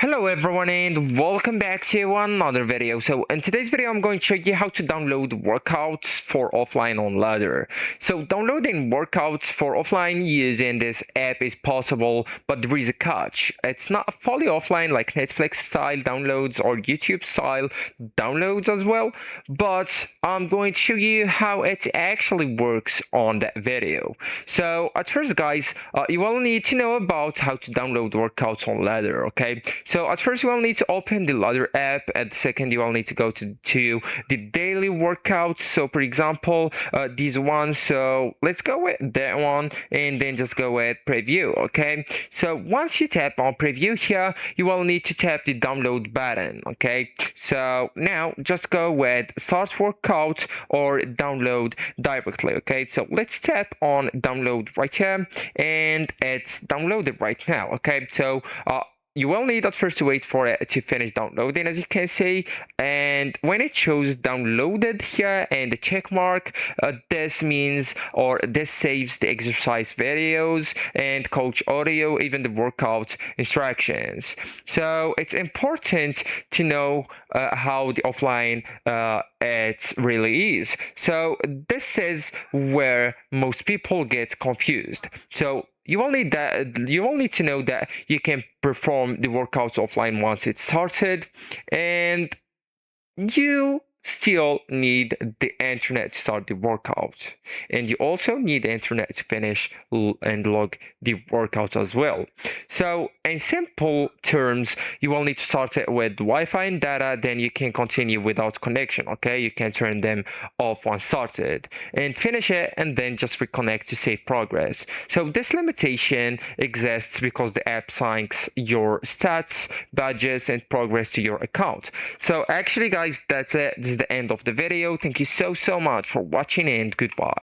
Hello everyone and welcome back to another video. So in today's video I'm going to show you how to download workouts for offline on Ladder. So downloading workouts for offline using this app is possible, but there is a catch. It's not fully offline like Netflix style downloads or YouTube style downloads as well, but I'm going to show you how it actually works on that video. So at first guys, you will need to know about how to download workouts on Ladder, okay? So at first you will need to open the Ladder app, and second you will need to go to the daily workouts. So for example, these ones, so let's go with that one and then just go with preview, okay? So once you tap on preview here, you will need to tap the download button, okay? So now just go with start workout or download directly, okay? So let's tap on download right here and it's downloaded right now, okay? So you will need at first to wait for it to finish downloading, as you can see, and when it shows downloaded here and the check mark, this means, or this saves the exercise videos and coach audio, even the workout instructions. So it's important to know how the offline it really is. So this is where most people get confused. So you will need to know that you can perform the workouts offline once it's started, and you still need the internet to start the workout, and you also need the internet to finish and log the workouts as well. So in simple terms, you will need to start it with Wi-Fi and data, then you can continue without connection, okay? You can turn them off once started and finish it and then just reconnect to save progress. So this limitation exists because the app syncs your stats, badges and progress to your account. So actually guys, that's it. This is the end of the video. Thank you so much for watching and goodbye.